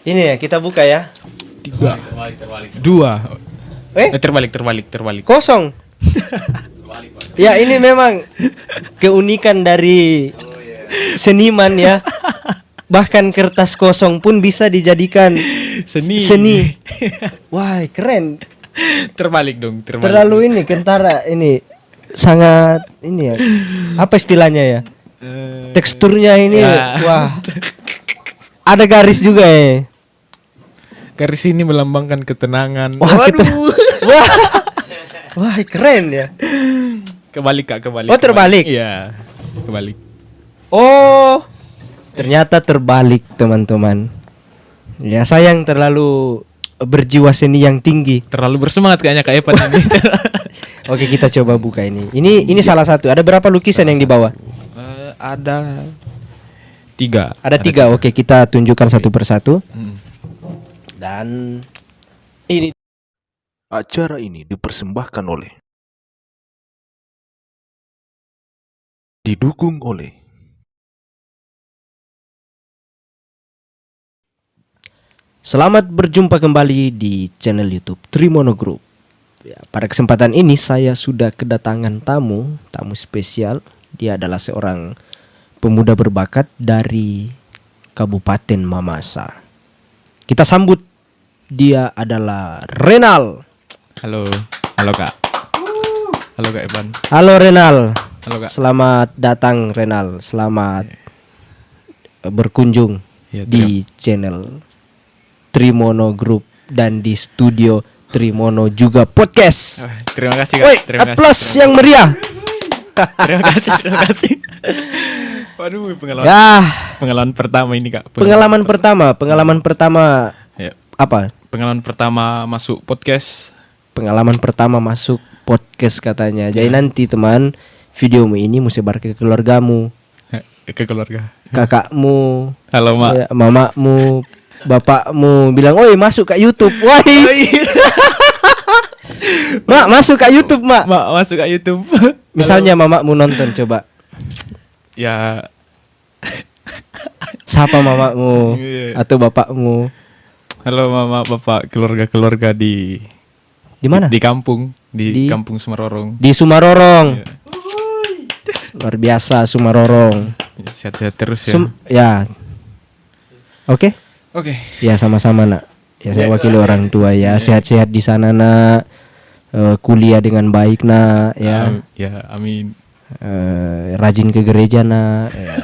Ini ya kita buka ya. 3, 2. Terbalik. Kosong. Ya ini memang keunikan dari seniman ya. Bahkan kertas kosong pun bisa dijadikan seni. Wah keren. Terbalik dong. Terlalu ini kentara ini sangat ini ya. Apa istilahnya ya? Teksturnya ini wah. Ada garis juga ya. Garis ini melambangkan ketenangan. Waduh. Wah keren ya. Kebalik. Oh terbalik. Iya, kebalik. Oh ternyata terbalik teman-teman. Ya sayang terlalu berjiwa seni yang tinggi. Terlalu bersemangat kayaknya Kak Evan ini. Oke kita coba buka ini. Ini salah satu. Ada berapa lukisan yang di bawah? Ada 3. Ada 3. Oke kita tunjukkan satu persatu. Dan ini acara ini dipersembahkan oleh didukung oleh Selamat berjumpa kembali di channel YouTube Trimono Group. Ya, pada kesempatan ini saya sudah kedatangan tamu spesial. Dia adalah seorang pemuda berbakat dari Kabupaten Mamasa. Kita sambut, dia adalah Renal. Halo Kak. Halo Kak Evan. Halo Renal. Halo Kak. Selamat datang Renal. Selamat berkunjung di channel Trimono Group dan di studio Trimono juga podcast. Terima kasih Kak. Terima kasih. Aplaus yang meriah. Terima kasih. Waduh, pengalaman pertama ini Kak. Pengalaman pertama. Ya. Apa? Pengalaman pertama masuk podcast. Pengalaman pertama masuk podcast katanya. Jadi nanti teman, videomu ini mesti sebar ke keluargamu. Ke keluarga. Kakakmu. Halo Mak. Ya, mamamu, bapakmu bilang, "Oi, masuk ke YouTube." Wah. Mak, masuk ke YouTube, Mak. Mak, masuk ke YouTube. Misalnya mamamu nonton coba. Ya. Siapa mamamu atau bapakmu? Halo Mama, Bapak, keluarga di mana? Di kampung, di Kampung Sumarorong. Di Sumarorong. Yeah. Luar biasa Sumarorong. Sehat-sehat terus ya. Ya. Oke. Ya sama-sama nak. Ya saya wakili orang tua ya. Sehat-sehat di sana nak. Kuliah dengan baik nak ya. Ya amin. Rajin ke gereja nak. Ya.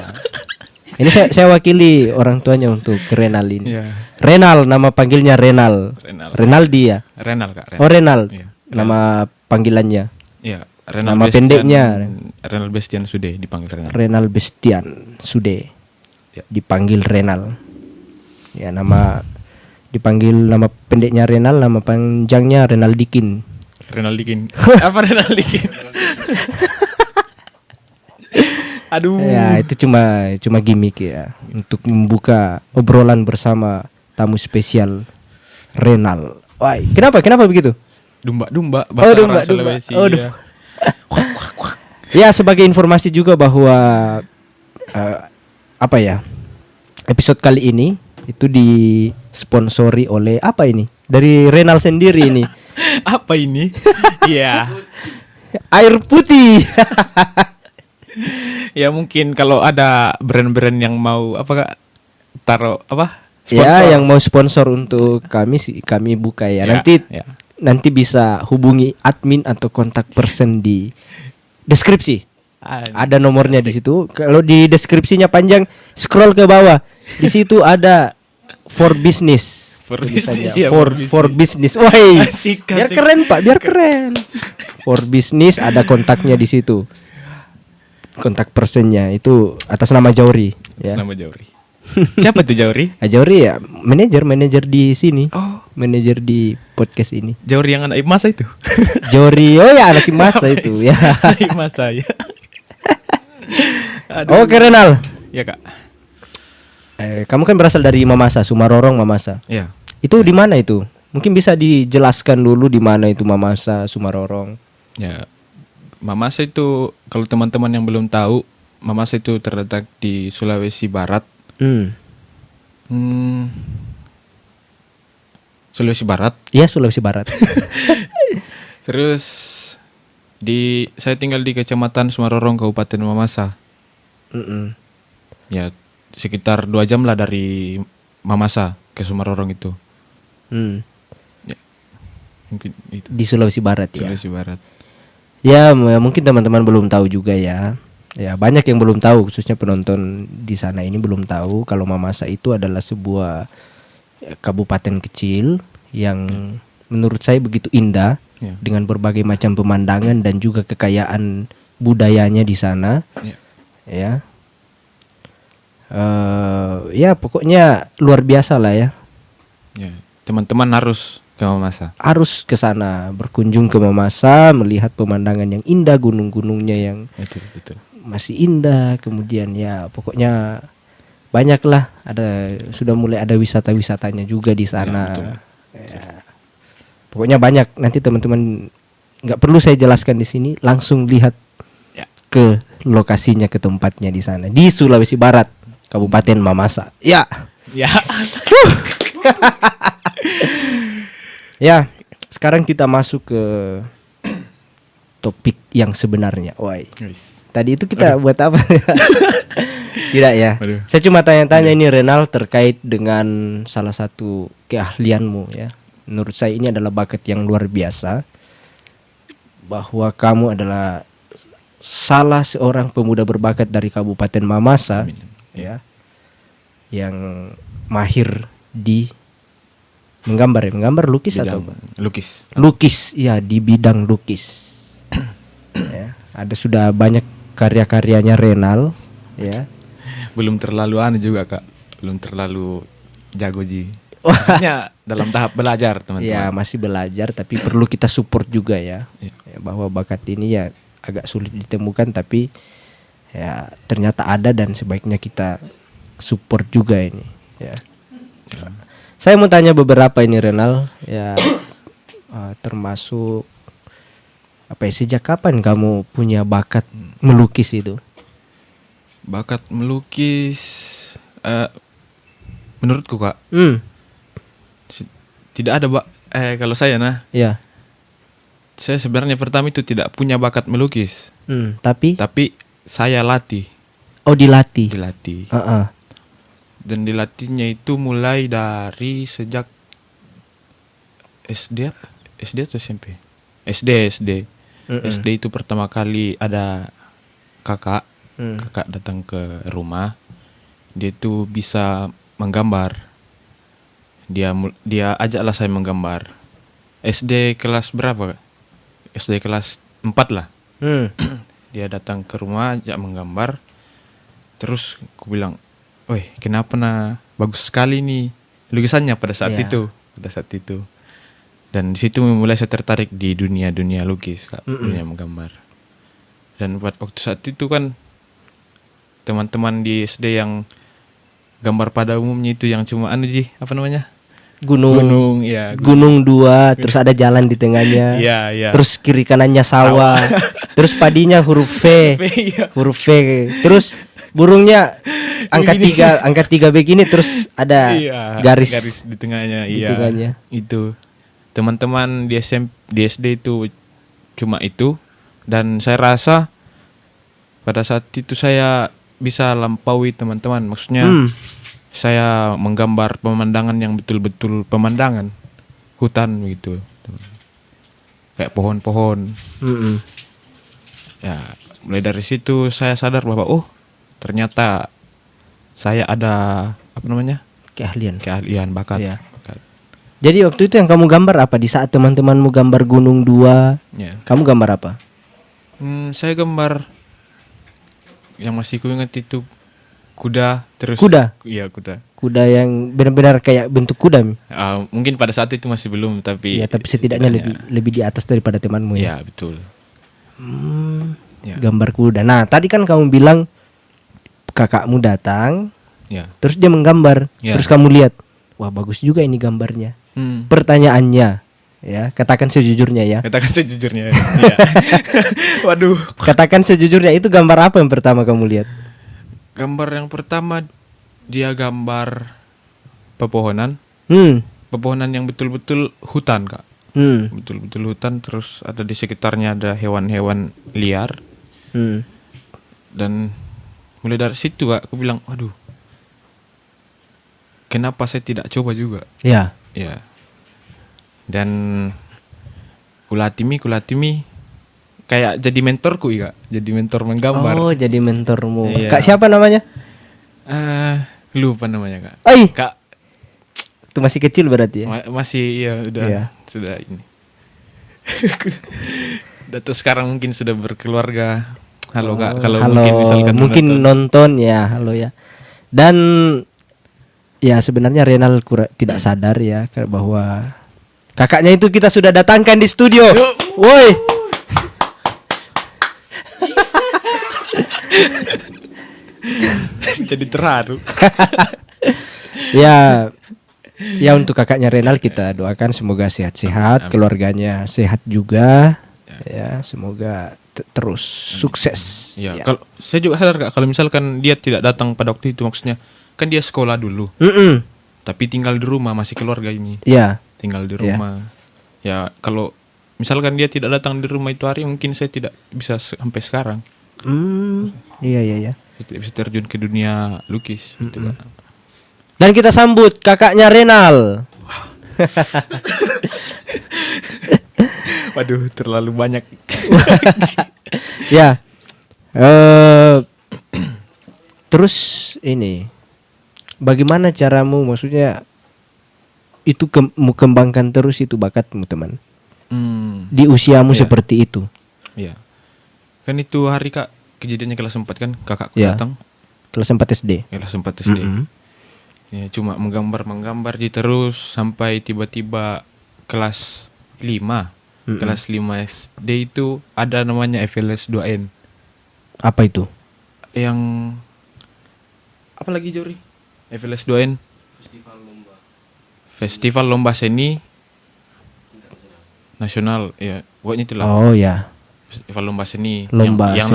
Ini saya wakili orang tuanya untuk Renal ini. Ya. Renal, nama panggilnya Renal. Renaldi ya. Renal Kak. Oh Renal. Ya. Nama panggilannya. Ya. Renal nama Bestian, pendeknya. Renal Bestian Sude dipanggil Renal. Renal Bestian Sude. Ya. Dipanggil Renal. Ya dipanggil nama pendeknya Renal, nama panjangnya Renaldikin. Apa Renaldikin? Aduh. Ya itu cuma gimmick ya untuk membuka obrolan bersama tamu spesial Renal. Wah, kenapa begitu? Domba. Domba. Sulawesi. Ya. Ya sebagai informasi juga bahwa episode kali ini itu disponsori oleh apa ini? Dari Renal sendiri ini. Apa ini? Iya. Air putih. Ya mungkin kalau ada brand-brand yang mau taruh sponsor. Ya yang mau sponsor untuk kami buka ya. Nanti bisa hubungi admin atau kontak person di deskripsi. Ada nomornya di situ. Kalau di deskripsinya panjang, scroll ke bawah. Di situ ada for business. For business. Woi. Biar keren Pak, biar keren. For business ada kontaknya di situ. Kontak personnya itu atas nama Jauri ya. Nama Jauri. Siapa tuh Jauri? Jauri ya manajer di sini. Oh, manajer di podcast ini. Jauri yang anak Imasa itu. Jauri, oh ya anak Imasa itu ya. Imasa ya. Oke Renal. Ya Kak. Kamu kan berasal dari Mamasa, Sumarorong Mamasa. Iya. Itu di mana itu? Mungkin bisa dijelaskan dulu di mana itu Mamasa, Sumarorong. Ya. Mamasa itu kalau teman-teman yang belum tahu, Mamasa itu terletak di Sulawesi Barat. Sulawesi Barat. Iya, Sulawesi Barat. Terus saya tinggal di Kecamatan Sumarorong, Kabupaten Mamasa. Mm-mm. Ya, sekitar 2 jam lah dari Mamasa ke Sumarorong itu. Hmm. Ya, mungkin itu. Di Sulawesi Barat ya. Sulawesi Barat. Ya, mungkin teman-teman belum tahu juga ya. Ya, banyak yang belum tahu, khususnya penonton di sana ini belum tahu kalau Mamasa itu adalah sebuah kabupaten kecil yang menurut saya begitu indah Ya. dengan berbagai macam pemandangan dan juga kekayaan budayanya di sana. Ya. Ya. Ya pokoknya luar biasa lah ya. Ya, teman-teman harus ke Mamasa. Harus ke sana, berkunjung ke Mamasa, melihat pemandangan yang indah, gunung-gunungnya yang Betul. masih indah. Kemudian ya pokoknya banyaklah, sudah mulai ada wisata-wisatanya juga di sana. Ya, pokoknya banyak. Nanti teman-teman nggak perlu saya jelaskan di sini, langsung lihat Ya. ke lokasinya, ke tempatnya di sana di Sulawesi Barat, Kabupaten Mamasa. Ya. Ya. Ya, sekarang kita masuk ke topik yang sebenarnya. Woi. Tadi itu kita buat apa? Tidak ya. Aduh. Saya cuma tanya-tanya ini Renal terkait dengan salah satu keahlianmu ya. Menurut saya ini adalah bakat yang luar biasa. Bahwa kamu adalah salah seorang pemuda berbakat dari Kabupaten Mamasa ya. Yang mahir di menggambar lukis atau apa? Lukis, ya, di bidang lukis. Ya, sudah banyak karya-karyanya Renal, ya. Belum terlalu juga Kak. Belum terlalu jago Ji. Maksudnya dalam tahap belajar teman-teman. Ya, masih belajar tapi perlu kita support juga ya. Ya. Ya, bahwa bakat ini ya agak sulit ditemukan tapi ya ternyata ada dan sebaiknya kita support juga ini, ya. Saya mau tanya beberapa ini Renal ya, termasuk apa ya, sejak kapan kamu punya bakat melukis itu? Bakat melukis menurutku Kak tidak ada kalau saya Ya. saya sebenarnya pertama itu tidak punya bakat melukis. Tapi saya latih. Oh, dilatih. Dan dilatihnya itu mulai dari sejak SD atau SMP? SD. SD itu pertama kali ada kakak datang ke rumah. Dia itu bisa menggambar. Dia ajaklah saya menggambar. SD kelas berapa? SD kelas 4 lah. Dia datang ke rumah ajak menggambar. Terus aku bilang, "Woi, kenapa bagus sekali nih lukisannya pada saat itu." Dan di situ mulai saya tertarik di dunia lukis, Kak, dunia menggambar. Dan waktu saat itu kan teman-teman di SD yang gambar pada umumnya itu yang cuma apa namanya? Gunung, ya. Gunung 2, terus ada jalan di tengahnya. Iya. Terus kiri kanannya sawah. Terus padinya huruf V. Huruf V. Terus burungnya angka 3 begini, terus ada garis di tengahnya. Di tengahnya. Itu. Teman-teman di SD itu cuma itu, dan saya rasa pada saat itu saya bisa lampaui teman-teman. Maksudnya saya menggambar pemandangan yang betul-betul pemandangan hutan gitu, kayak pohon-pohon. Ya, mulai dari situ saya sadar bahwa ternyata saya ada keahlian bakat. Ya. Jadi waktu itu yang kamu gambar apa? Di saat teman-temanmu gambar Gunung 2, kamu gambar apa? Saya gambar yang masih kuingat itu kuda. Terus kuda? Iya, kuda. Kuda yang benar-benar kayak bentuk kuda. Mungkin pada saat itu masih belum, tapi tapi setidaknya lebih di atas daripada temanmu ya. Iya, betul. Gambar kuda. Nah, tadi kan kamu bilang kakakmu datang, terus dia menggambar, terus kamu lihat, wah bagus juga ini gambarnya. Pertanyaannya, ya, katakan sejujurnya ya. Katakan sejujurnya. Ya. Waduh. Katakan sejujurnya, itu gambar apa yang pertama kamu lihat? Gambar yang pertama dia gambar pepohonan. pepohonan yang betul-betul hutan Kak. Betul-betul hutan, terus ada di sekitarnya ada hewan-hewan liar. Dan mulai dari situ Kak, aku bilang, waduh, kenapa saya tidak coba juga? Ya. Ya. Dan kulatimi kayak jadi mentorku Kak, jadi mentor menggambar. Oh, jadi mentormu. Iya. Kak siapa namanya? Lupa namanya Kak. Kak itu masih kecil berarti ya? masih ya udah Iya. Sudah ini. Datuk sekarang mungkin sudah berkeluarga. Halo Kak, kalau mungkin misalkan nonton ya, halo ya. Dan ya sebenarnya Renal tidak sadar ya bahwa kakaknya itu kita sudah datangkan di studio. Woi. jadi terharu. Ya untuk kakaknya Renal kita doakan semoga sehat-sehat, keluarganya sehat juga. Ya, semoga terus sukses. Ya. Kalau saya juga sadar Kak, kalau misalkan dia tidak datang pada waktu itu, maksudnya kan dia sekolah dulu. Tapi tinggal di rumah, masih keluarga ini. Iya. Tinggal di rumah. Ya, kalau misalkan dia tidak datang di rumah itu hari, mungkin saya tidak bisa sampai sekarang. Iya. Bisa terjun ke dunia lukis gitu Kak. Dan kita sambut kakaknya Renal. Waduh, terlalu banyak. Ya. Terus ini, bagaimana caramu, maksudnya itu kembangkan terus itu bakatmu teman di usiamu seperti itu? Iya. Kan itu hari Kak, kejadiannya kelas 4 kan, kakakku datang. Kelas 4 SD. Kelas 4 SD. Ya, cuma menggambar terus sampai tiba-tiba kelas 5. Kelas 5 SD itu ada namanya FLS 2N. Apa itu? Yang apa lagi Jori? FLS 2N. Festival Lomba Seni Nasional, ya. Pokoknya itulah. Oh ya. Festival Lomba Seni seni, yang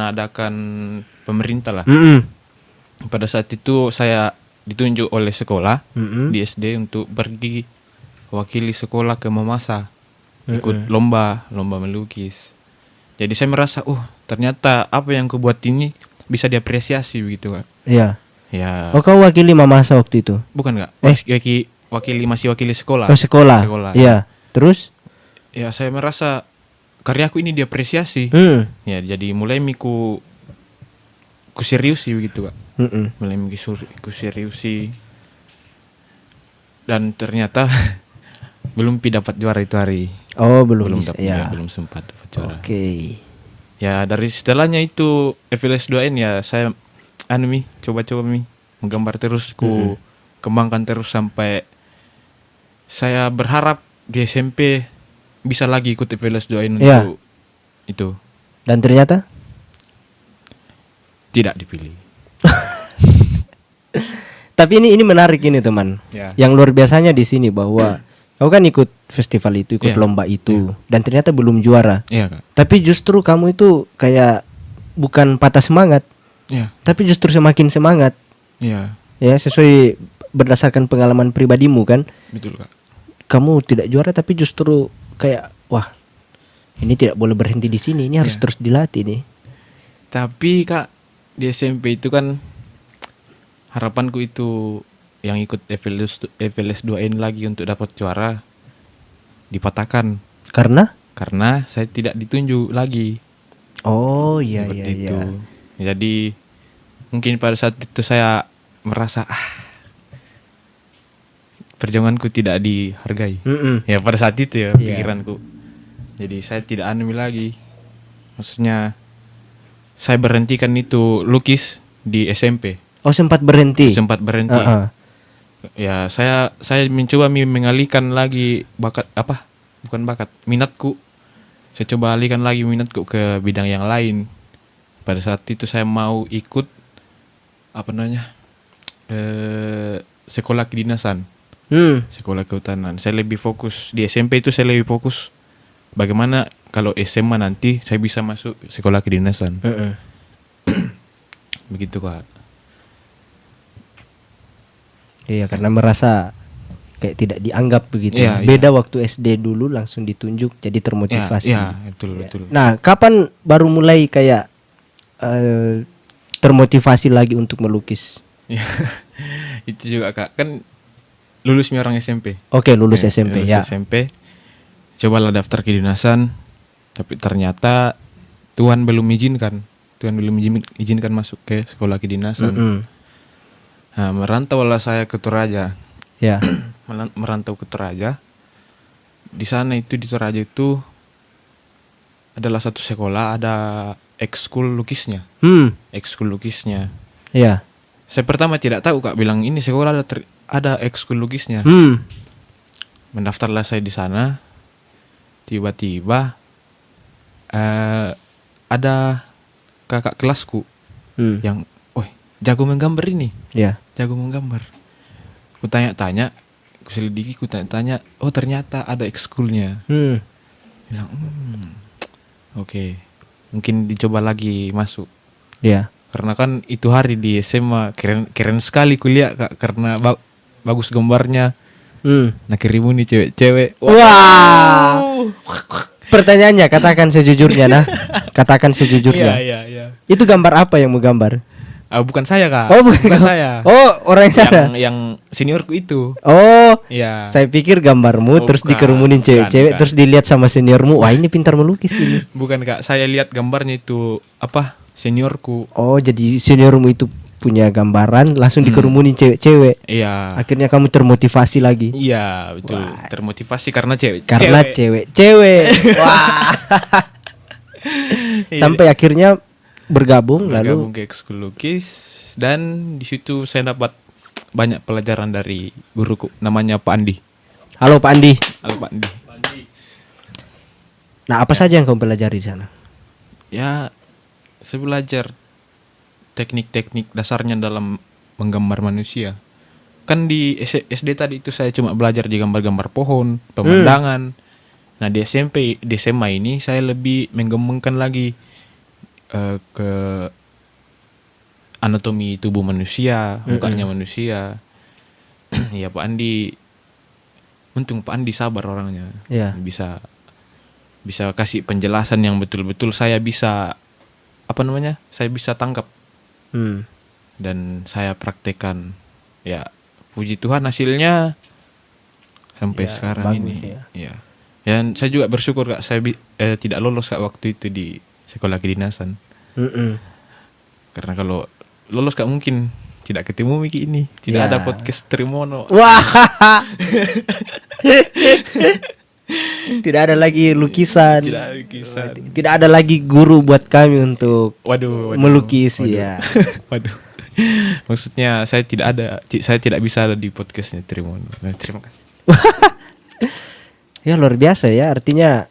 adakan pemerintah lah. Pada saat itu saya ditunjuk oleh sekolah di SD untuk pergi wakili sekolah ke Mamasa, ikut lomba melukis. Jadi saya merasa, ternyata apa yang aku buat ini bisa diapresiasi begitu Kak. Iya. Ya. Oh, kau wakili Mamasa waktu itu? Bukan Kak. Masih wakili sekolah. Oh, sekolah. Iya. Terus? Ya, saya merasa karyaku ini diapresiasi. Ya, jadi mulai ku seriusi begitu Kak. Mulai ku seriusi. Dan ternyata belum dapat juara itu hari. Oh, belum sempat dapat juara. Oke. Ya, dari setelahnya itu FLS 2N ya saya coba-coba menggambar terus, ku kembangkan terus sampai saya berharap di SMP bisa lagi ikut FLS 2N untuk itu. Dan ternyata tidak dipilih. Tapi ini menarik ini teman. Yang luar biasanya di sini bahwa kau kan ikut festival itu, ikut lomba itu, dan ternyata belum juara. Kak. Tapi justru kamu itu kayak bukan patah semangat, tapi justru semakin semangat. Ya, sesuai berdasarkan pengalaman pribadimu kan. Betul Kak. Kamu tidak juara tapi justru kayak wah, ini tidak boleh berhenti di sini, ini harus terus dilatih nih. Tapi Kak, di SMP itu kan harapanku itu yang ikut FLS 2N lagi untuk dapat juara dipatahkan. Karena saya tidak ditunjuk lagi. Oh iya. Jadi mungkin pada saat itu saya merasa perjuanganku tidak dihargai. Ya pada saat itu ya pikiranku. Jadi saya tidak lagi. Maksudnya saya berhentikan itu lukis di SMP. Oh, sempat berhenti. Ya saya mencoba mengalihkan lagi minatku. Saya coba alihkan lagi minatku ke bidang yang lain. Pada saat itu saya mau ikut sekolah kedinasan, sekolah kehutanan. Saya lebih fokus di SMP itu, saya lebih fokus bagaimana kalau SMA nanti saya bisa masuk sekolah kedinasan. Begitu Kak. Iya, karena merasa kayak tidak dianggap begitu. Iya, Beda waktu SD dulu langsung ditunjuk jadi termotivasi. Iya, betul. Nah, kapan baru mulai kayak termotivasi lagi untuk melukis? Ya, itu juga Kak, kan lulusnya orang SMP. Oke, lulus SMP lulus ya. SMP. Cobalah daftar kedinasan, tapi ternyata Tuhan belum izinkan masuk ke sekolah kedinasan. Nah, merantaulah saya ke Toraja. Ya. Merantau ke Toraja. Di sana itu di Toraja itu adalah satu sekolah, ada ekskul lukisnya. Ekskul lukisnya. Ya. Saya pertama tidak tahu Kak, bilang ini sekolah ada ekskul lukisnya. Mendaftarlah saya di sana. Tiba-tiba ada kakak kelasku yang, jago menggambar ini. Ya. Jago menggambar. Ku tanya-tanya, ku selidiki, ku tanya-tanya, oh ternyata ada ekskulnya. Bilang, oke, mungkin dicoba lagi masuk. Ya. Karena kan itu hari di SMA keren sekali kuliah Kak, karena bagus gambarnya. Nah kirimu nih cewek-cewek. Wah. Pertanyaannya, katakan sejujurnya nah. Katakan sejujurnya. Iya. Itu gambar apa yang mau gambar? Bukan saya Kak. Oh, bukan saya. Oh, orang yang sana. Yang seniorku itu. Oh, iya. Saya pikir gambarmu terus dikerumunin cewek-cewek terus dilihat sama seniormu. Wah, ini pintar melukis ini. Bukan Kak, saya lihat gambarnya itu seniorku. Oh, jadi seniormu itu punya gambaran langsung dikerumunin cewek-cewek. Iya. Akhirnya kamu termotivasi lagi. Iya, betul. Wah. Termotivasi karena cewek. Cewek. Wah. Sampai akhirnya bergabung lalu ke ekskul lukis, dan di situ saya dapat banyak pelajaran dari guruku, namanya Pak Andi. Halo Pak Andi. Nah, apa saja yang kamu pelajari di sana? Ya, saya belajar teknik-teknik dasarnya dalam menggambar manusia. Kan di SD tadi itu saya cuma belajar di gambar-gambar pohon, pemandangan. Nah, di SMP, di SMA ini saya lebih menggembangkan lagi ke anatomi tubuh manusia, mukanya manusia. Ya Pak Andi, untung Pak Andi sabar orangnya. Ya. Bisa kasih penjelasan yang betul-betul saya bisa saya bisa tangkap. Dan saya praktekkan. Ya, puji Tuhan hasilnya sampai sekarang bagus, ini. Ya. Dan saya juga bersyukur Kak, saya tidak lolos Kak waktu itu di sekolah kedinasan. Karena kalau lolos Kak mungkin tidak ketemu Miki ini, tidak ada podcast Trimono. Wah. Tidak ada lagi lukisan. Tidak ada lagi guru buat kami untuk melukis. Ya. Waduh. Maksudnya saya tidak bisa ada di podcastnya Trimono. Terima kasih. Ya luar biasa ya, artinya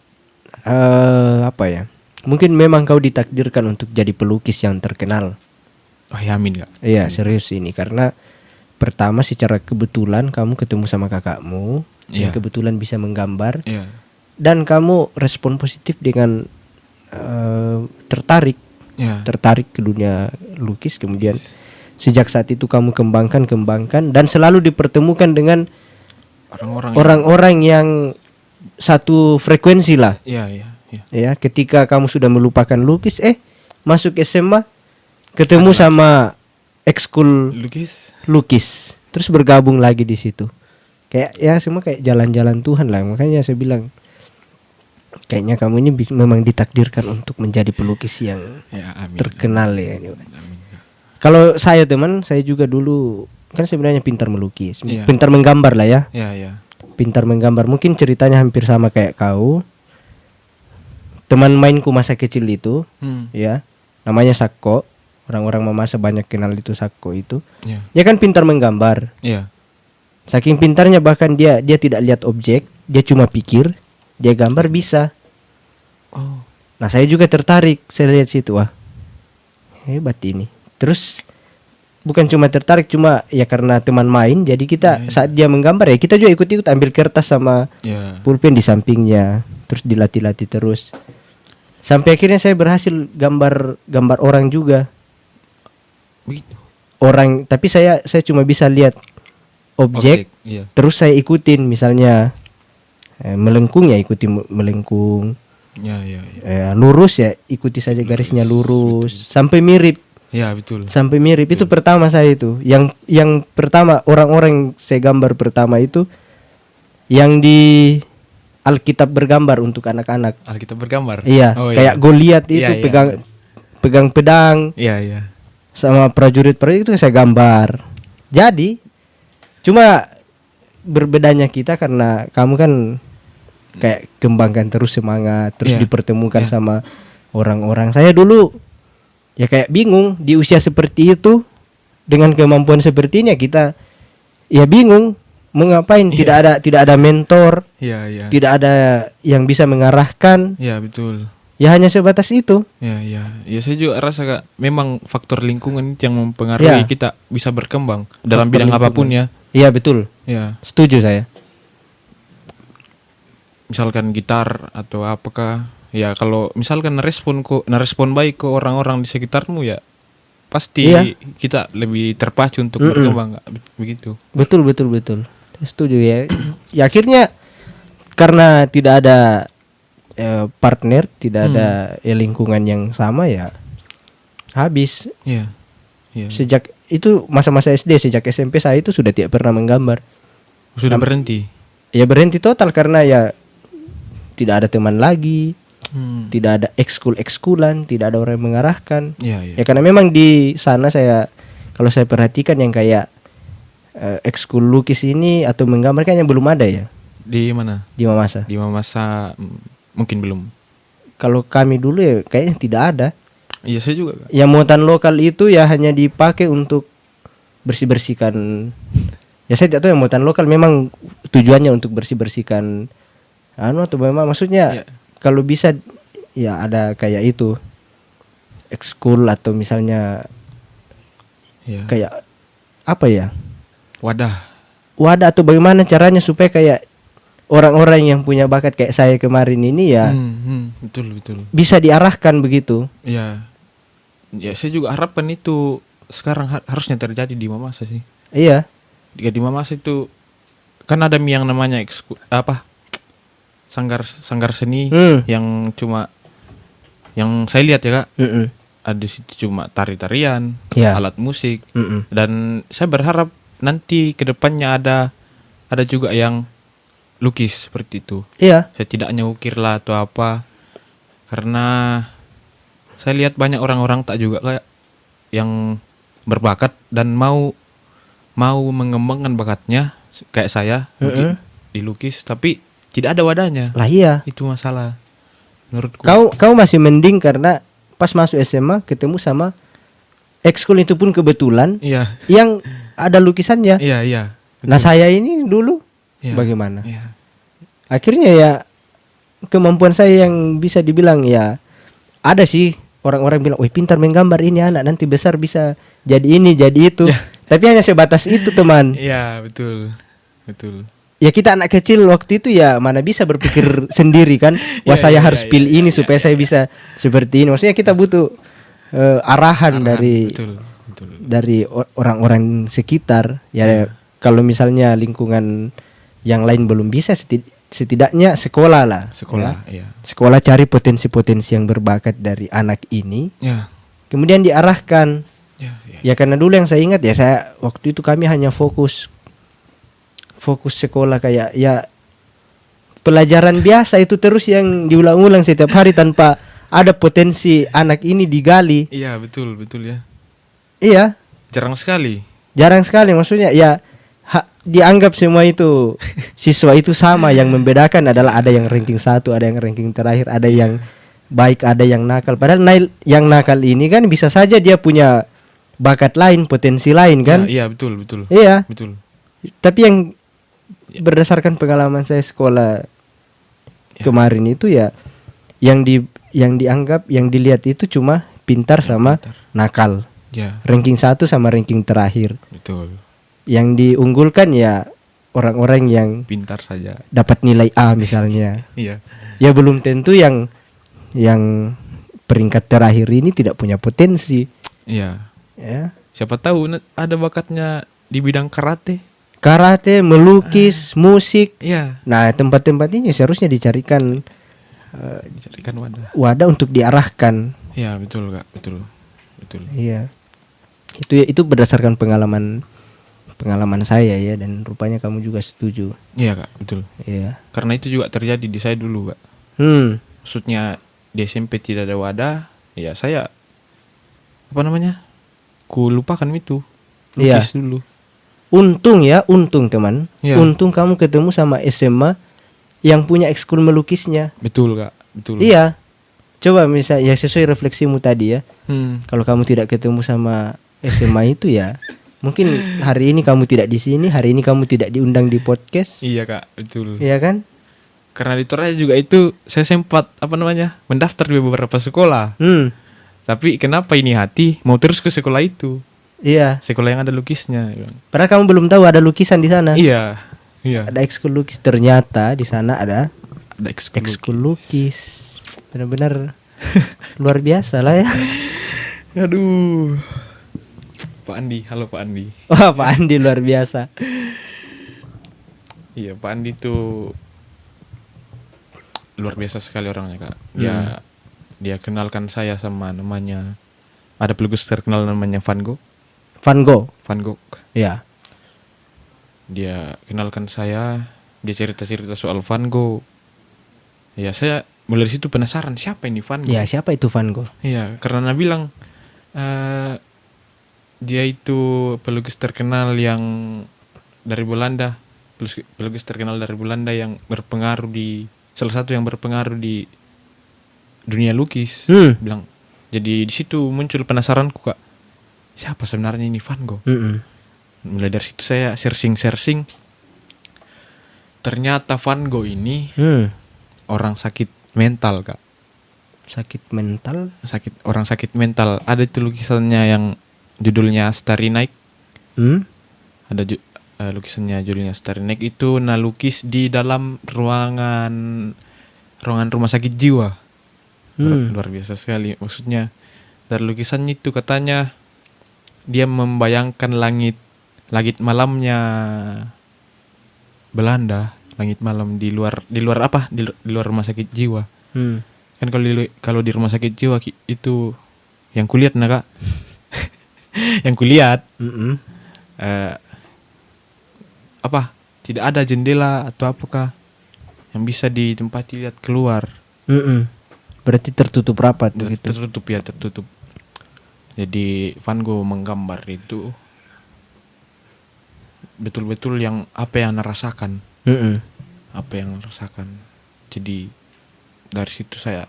apa ya? Mungkin memang kau ditakdirkan untuk jadi pelukis yang terkenal. Oh ya, amin Kak. Iya, serius ini karena pertama secara kebetulan kamu ketemu sama kakakmu yang kebetulan bisa menggambar. Dan kamu respon positif dengan tertarik ke dunia lukis. Kemudian sejak saat itu kamu kembangkan dan selalu dipertemukan dengan orang-orang yang satu frekuensi lah. Ya, ketika kamu sudah melupakan lukis, masuk SMA ketemu sama ekskul lukis, terus bergabung lagi di situ. Kayak ya semua kayak jalan-jalan Tuhan lah. Makanya saya bilang kayaknya kamu ini memang ditakdirkan untuk menjadi pelukis yang terkenal ya. Kalau saya teman, saya juga dulu kan sebenarnya pintar melukis, pintar menggambar lah ya. Pintar menggambar, mungkin ceritanya hampir sama kayak kau. Teman mainku masa kecil itu, ya, namanya Sakko. Orang-orang Mamasa banyak kenal itu Sakko itu. Dia kan pintar menggambar. Saking pintarnya bahkan dia tidak lihat objek, dia cuma pikir, dia gambar bisa. Nah, saya juga tertarik, saya lihat situ, wah, hebat ini. Terus bukan cuma tertarik, cuma ya karena teman main, jadi kita saat dia menggambar ya kita juga ikut-ikut ambil kertas sama pulpen di sampingnya, terus dilatih-latih terus. Sampai akhirnya saya berhasil gambar orang juga. Orang, tapi saya cuma bisa lihat objek, iya. terus saya ikutin misalnya melengkung ya ikuti melengkung. Ya, ya, ya. Lurus ya ikuti saja garisnya lurus sampai mirip. Ya, betul. Sampai mirip itu pertama saya itu. Yang pertama orang-orang saya gambar pertama itu yang di Alkitab bergambar untuk anak-anak. Alkitab bergambar. Iya, kayak Goliat itu Iya, pegang pedang. Iya, iya. Sama prajurit-prajurit itu saya gambar. Jadi cuma berbedanya kita karena kamu kan kayak kembangkan terus semangat, terus dipertemukan sama orang-orang. Saya dulu ya kayak bingung di usia seperti itu dengan kemampuan seperti ini ya kita ya bingung mau ngapain. Tidak ada mentor. Iya, iya. Tidak ada yang bisa mengarahkan. Iya, betul. Ya hanya sebatas itu. Ya, ya. Ya saya juga rasa Kak, memang faktor lingkungan yang mempengaruhi kita bisa berkembang dalam bidang apapun ya. Iya, betul. Ya. Setuju saya. Misalkan gitar atau apakah, ya kalau misalkan respon baik ke orang-orang di sekitarmu ya pasti kita lebih terpacu untuk berkembang begitu. Betul. Setuju ya. Ya akhirnya karena tidak ada partner, tidak ada lingkungan yang sama ya habis. Iya. Iya. Sejak itu masa-masa SD, sejak SMP saya itu sudah tidak pernah menggambar. Sudah berhenti. Ya berhenti total karena ya tidak ada teman lagi. Tidak ada ekskul-ekskulan, tidak ada orang yang mengarahkan. Ya, karena memang di sana kalau saya perhatikan yang kayak ekskul lukis ini atau menggambar kayaknya belum ada ya. Di mana? Di Mamasa. Di Mamasa mungkin belum. Kalau kami dulu ya kayaknya tidak ada. Iya, saya juga. Yang muatan lokal itu ya hanya dipakai untuk bersih-bersihkan. Ya saya tidak tahu yang muatan lokal memang tujuannya untuk bersih-bersihkan atau memang maksudnya kalau bisa ya ada kayak itu ekskul atau misalnya kayak apa ya? Wadah atau bagaimana caranya supaya kayak orang-orang yang punya bakat kayak saya kemarin ini ya betul bisa diarahkan begitu. Ya saya juga harapkan itu sekarang harusnya terjadi di Mamasa sih. Iya. Di Mamasa itu kan ada yang namanya sanggar seni yang cuma yang saya lihat ya Kak. Ada di situ cuma tari-tarian, alat musik, dan saya berharap nanti kedepannya ada juga yang lukis seperti itu. Iya. Saya tidak hanya ukir lah atau apa, karena saya lihat banyak orang-orang tak juga kayak yang berbakat dan mau mengembangkan bakatnya kayak saya dilukis, tapi tidak ada wadahnya. Lah iya. Itu masalah menurutku. Kau masih mending karena pas masuk SMA ketemu sama ekskul itu pun kebetulan yang ada lukisannya. Iya. Nah saya ini dulu bagaimana? Akhirnya ya kemampuan saya yang bisa dibilang ya ada sih orang-orang bilang, wih pintar menggambar ini anak nanti besar bisa jadi ini jadi itu. Tapi hanya sebatas itu teman. Iya betul. Ya kita anak kecil waktu itu ya mana bisa berpikir sendiri kan. Wah saya harus pilih ini supaya saya bisa seperti ini. Maksudnya kita butuh arahan dari dari orang-orang sekitar. Ya kalau misalnya lingkungan yang lain belum bisa setidaknya sekolah lah. Sekolah cari potensi-potensi yang berbakat dari anak ini. Kemudian diarahkan. Ya karena dulu yang saya ingat ya saya waktu itu kami hanya fokus sekolah kayak ya pelajaran biasa itu terus yang diulang-ulang setiap hari tanpa ada potensi anak ini digali. Iya betul ya. Iya. Jarang sekali maksudnya ya dianggap semua itu siswa itu sama, yang membedakan adalah ada yang ranking 1, ada yang ranking terakhir, ada yang baik, ada yang nakal. Padahal yang nakal ini kan bisa saja dia punya bakat lain, potensi lain kan? Iya betul. Iya. Betul. Tapi yang berdasarkan pengalaman saya sekolah kemarin itu ya yang dianggap yang dilihat itu cuma pintar sama nakal. Ranking 1 sama ranking terakhir. Betul. Yang diunggulkan ya orang-orang yang pintar saja dapat nilai A misalnya. Iya. Ya belum tentu yang peringkat terakhir ini tidak punya potensi. Iya. Ya. Siapa tahu ada bakatnya di bidang karate. karate, melukis, musik. Iya. Nah, tempat-tempat ini seharusnya dicarikan wadah untuk diarahkan. Iya, betul Kak, betul. Iya. Itu berdasarkan pengalaman saya ya, dan rupanya kamu juga setuju. Iya Kak, betul. Iya. Karena itu juga terjadi di saya dulu Kak. Maksudnya di SMP tidak ada wadah, ya saya ku lupakan itu. Lukis dulu. Untung teman. Iya. Untung kamu ketemu sama SMA yang punya ekskul melukisnya. Betul Kak, betul. Iya. Coba misalnya ya sesuai refleksimu tadi ya. Kalau kamu tidak ketemu sama SMA itu ya, mungkin hari ini kamu tidak di sini, hari ini kamu tidak diundang di podcast. Iya Kak, betul. Iya kan? Karena di Toraja juga itu saya sempat mendaftar di beberapa sekolah. Tapi kenapa ini hati mau terus ke sekolah itu? Iya. Sekolah yang ada lukisnya. Padahal kamu belum tahu ada lukisan di sana. Iya. Ada ekskul lukis, ternyata di sana ada ekskul lukis. Benar-benar luar biasa lah ya. Aduh. Pak Andi, halo Pak Andi. Wah, Pak Andi luar biasa. Iya, Pak Andi tuh luar biasa sekali orangnya Kak. Dia kenalkan saya sama namanya, ada pelukis terkenal namanya Van Gogh. Van Gogh. Ya. Dia kenalkan saya, dia cerita-cerita soal Van Gogh. Ya, saya mulai dari situ penasaran siapa ini Van Gogh. Ya, siapa itu Van Gogh? Iya, karena bilang dia itu pelukis terkenal yang dari Belanda, pelukis terkenal dari Belanda yang berpengaruh salah satu yang berpengaruh di dunia lukis. Bilang. Jadi di situ muncul penasaranku Kak. Siapa sebenarnya ini Van Gogh? Mulai dari situ saya searching. Ternyata Van Gogh ini orang sakit mental Kak. Sakit mental? Orang sakit mental. Ada itu lukisannya yang judulnya Starry Night. Ada lukisannya judulnya Starry Night itu lukis di dalam ruangan rumah sakit jiwa. Luar biasa sekali. Maksudnya dari lukisannya itu katanya dia membayangkan langit malamnya Belanda, langit malam di luar rumah sakit jiwa. Kan kalau di rumah sakit jiwa itu yang kulihat Kak. Yang kulihat tidak ada jendela atau apakah yang bisa ditempati lihat keluar. Berarti tertutup rapat begitu. Tertutup. Jadi Van Gogh menggambar itu betul-betul yang apa yang rasakan. Jadi dari situ saya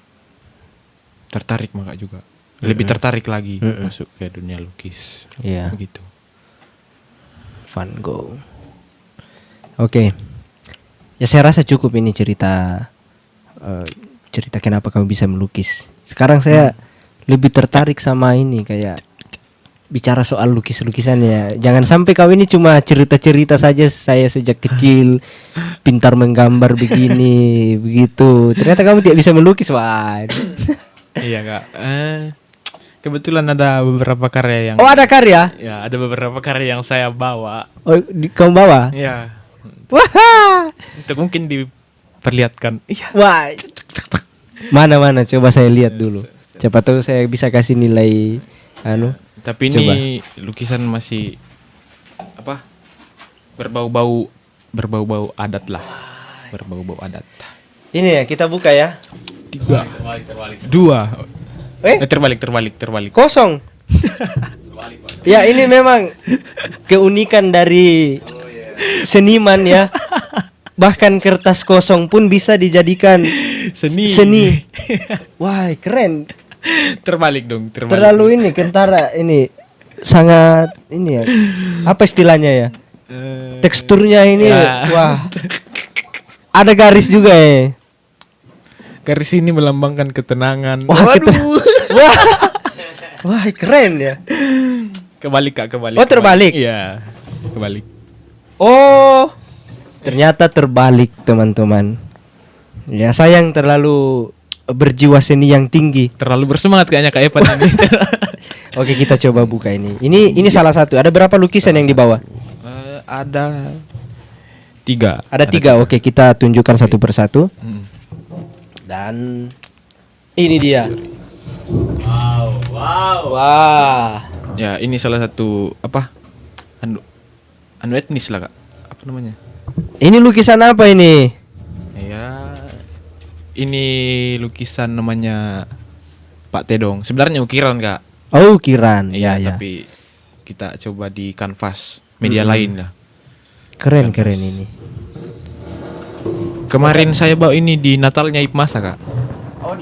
tertarik juga. Lebih tertarik lagi masuk ke dunia lukis. Iya. Begitu. Van Gogh. Oke. Ya saya rasa cukup ini cerita kenapa kamu bisa melukis. Sekarang saya lebih tertarik sama ini, kayak bicara soal lukis-lukisannya. Jangan sampai kau ini cuma cerita-cerita saja saya sejak kecil pintar menggambar begini begitu. Ternyata kamu tidak bisa melukis, Wah. Iya Kak. Kebetulan ada beberapa karya yang. Oh, ada karya? Ya, ada beberapa karya yang saya bawa. Oh, kamu bawa? Iya. Wah. Untuk mungkin diperlihatkan. Iya. Wah. Mana coba saya lihat dulu. Siapa tahu saya bisa kasih nilai Tapi ini lukisan masih berbau-bau adat lah. Berbau-bau adat. Ini ya, kita buka ya. Dua. Terbalik. Kosong. Ya, ini memang keunikan dari seniman ya. Bahkan kertas kosong pun bisa dijadikan seni. Wah, keren. Terbalik dong. Terlalu ini kentara ini sangat ini ya. Apa istilahnya ya? Teksturnya ini wah. Ada garis juga ya. Garis ini melambangkan ketenangan. Waduh. Wah, keren ya. Kebalik. Oh, terbalik. Iya, kebalik. Oh, ternyata terbalik, teman-teman. Ya, sayang terlalu berjiwa seni yang tinggi. Terlalu bersemangat kayaknya Kak Evan ini. Oke, kita coba buka ini. Ini salah satu. Ada berapa lukisan yang dibawa? ada 3. Ada 3. Oke, kita tunjukkan satu persatu. Hmm. Dan ini dia. Wah. Ya, ini salah satu apa? Anu etnis lah, Kak. Apa namanya? Ini lukisan apa ini? Ya, ini lukisan namanya Pak Tedong. Sebenarnya ukiran, Kak. Oh, ukiran. Iya, Ya. tapi kita coba di kanvas media lain lah. Keren ini. Kemarin saya bawa ini di Natalnya Ipmasa, Kak. Oh,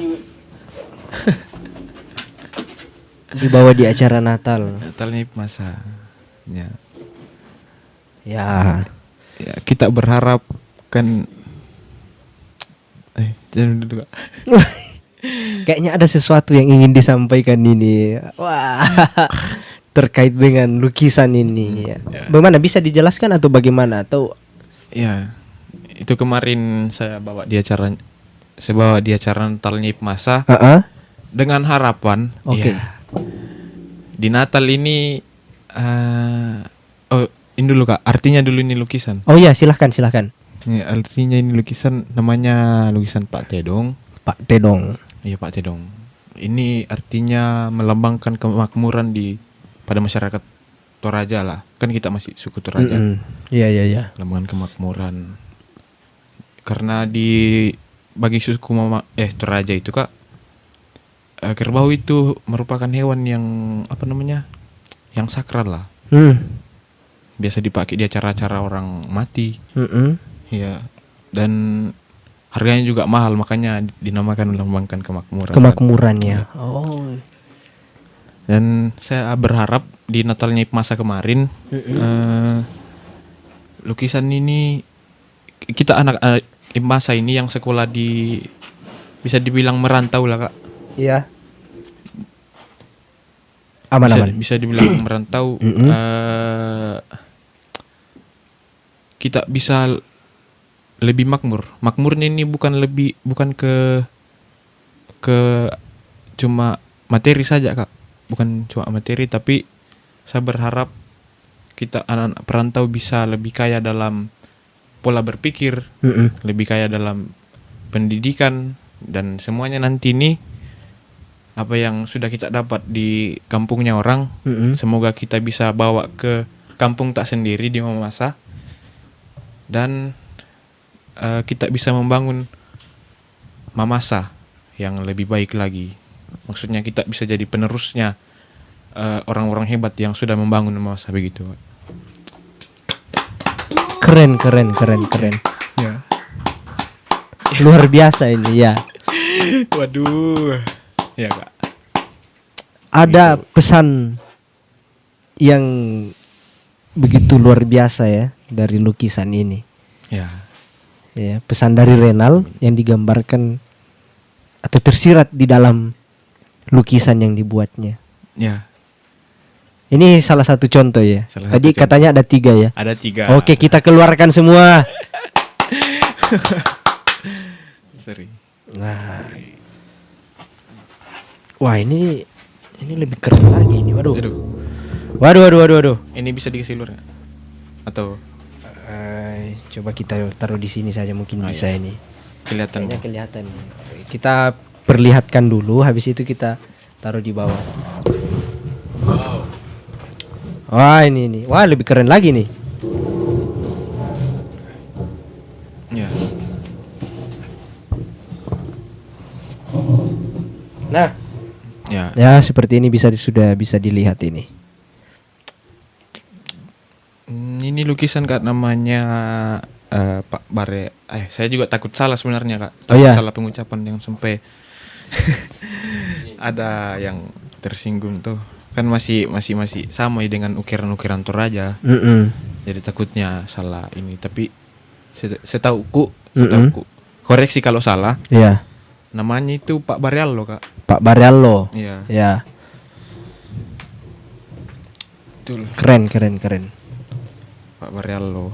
dibawa di acara Natal. Natalnya Ipmasa. Ya. Ya. Ya, kita berharap kan jangan dulu, Kak. Kayaknya ada sesuatu yang ingin disampaikan ini. Wah. Terkait dengan lukisan ini ya. Bagaimana, bisa dijelaskan atau bagaimana, atau Ya. Itu kemarin saya bawa di acara Natalnya Ipmasa dengan harapan Oke. ya, di Natal ini ini dulu, Kak, artinya dulu ini lukisan. Oh ya, silahkan. Ya, artinya ini lukisan namanya lukisan Pak Tedong. Pak Tedong. Iya, Pak Tedong. Ini artinya melambangkan kemakmuran pada masyarakat Toraja lah. Kan kita masih suku Toraja. Iya. Melambangkan kemakmuran. Karena bagi suku Toraja itu, Kak, kerbau itu merupakan hewan yang yang sakral lah. Biasa dipakai di acara-acara orang mati. Ya. Dan harganya juga mahal, makanya dinamakan melambangkan kemakmuran. Kemakmurannya. Oh. Dan saya berharap di Natalnya Ipmasa kemarin lukisan ini, kita anak Ipmasa ini yang sekolah bisa dibilang merantau lah, Kak. Iya. Aman. Bisa dibilang merantau. Kita bisa lebih makmur. Makmurnya ini bukan ke cuma materi saja, Kak. Bukan cuma materi, tapi saya berharap kita anak-anak perantau bisa lebih kaya dalam pola berpikir, lebih kaya dalam pendidikan, dan semuanya nanti ini apa yang sudah kita dapat di kampungnya orang, semoga kita bisa bawa ke kampung tak sendiri di Mamasa, dan kita bisa membangun Mamasa yang lebih baik lagi. Maksudnya kita bisa jadi penerusnya orang-orang hebat yang sudah membangun Mamasa, begitu. Keren. Ya. Luar biasa ini ya. Waduh. Ya, Kak. Ada pesan yang begitu luar biasa ya dari lukisan ini. Ya. Ya, pesan dari Renal yang digambarkan atau tersirat di dalam lukisan yang dibuatnya. Ya. Ini salah satu contoh ya. Tadi katanya ada 3 ya. Ada 3. Oke, kita keluarkan semua. Seri. Nah. Wah, ini lebih keren lagi ini. Waduh. Waduh. Ini bisa dikasih luar nggak? Atau coba kita taruh di sini saja, mungkin bisa iya. ini. Kelihatan. Kayaknya kelihatan. Kita perlihatkan dulu, habis itu kita taruh di bawah. Wow. Wah, ini. Wah, lebih keren lagi nih. Ya. Nah. Ya. Ya, seperti ini sudah bisa dilihat ini. Ini lukisan, Kak, namanya Pak Bare. Saya juga takut salah sebenarnya, Kak. Takut salah pengucapan yang sampai ada yang tersinggung tuh. Kan masih sama dengan ukiran-ukiran Toraja. Jadi takutnya salah ini, tapi setauku koreksi kalau salah. Iya. Namanya itu Pak Barello, Kak. Pak Barello. Iya. Ya. Betul. Keren. Pak Barello.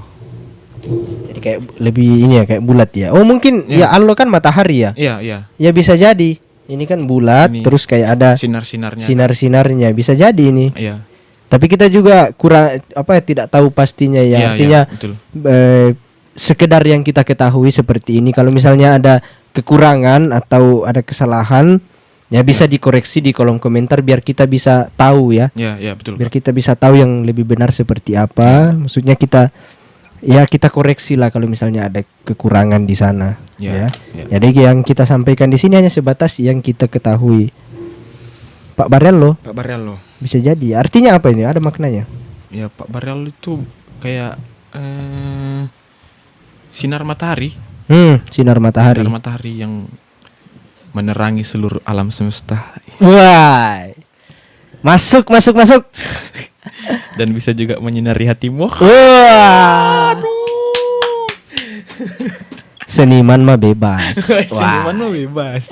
Jadi kayak lebih ini ya, kayak bulat ya. Oh, mungkin ya allo kan matahari ya. Iya. Ya bisa jadi. Ini kan bulat, Ini terus kayak ada sinar-sinarnya. Sinar-sinarnya bisa jadi ini. Iya. Tapi kita juga kurang tidak tahu pastinya ya. Artinya sekedar yang kita ketahui seperti ini. Kalau misalnya ada kekurangan atau ada kesalahan, ya bisa dikoreksi di kolom komentar biar kita bisa tahu ya. Ya, betul. Biar kita bisa tahu yang lebih benar seperti apa. Maksudnya kita koreksi lah kalau misalnya ada kekurangan di sana. Ya. Jadi yang kita sampaikan di sini hanya sebatas yang kita ketahui. Pak Barello. Bisa jadi. Artinya apa ini? Ada maknanya? Ya, Pak Barello itu kayak sinar matahari. Sinar matahari. Sinar matahari yang menerangi seluruh alam semesta. Wah. Masuk. Dan bisa juga menyinari hatimu. Wah. Seniman mah bebas. Seniman mah bebas.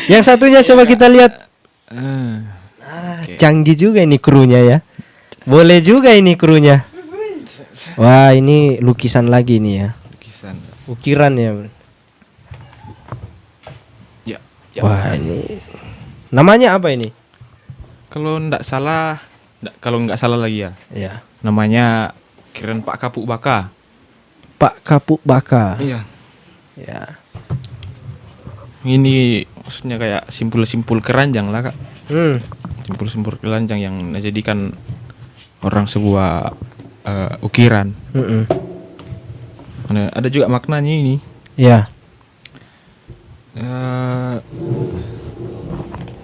Yang satunya coba kita lihat. Okay. Canggih juga ini krunya ya. Boleh juga ini krunya. Wah, ini lukisan lagi nih ya. Ukiran ya. Wah, ini namanya apa ini? Kalau nggak salah lagi ya. Iya. Namanya Kiran Pak Kapuk Baka. Pak Kapuk Baka. Iya. Ya. Ini maksudnya kayak simpul-simpul keranjang lah, Kak. Simpul-simpul keranjang yang menjadikan orang sebuah ukiran. Ada juga maknanya ini. Iya.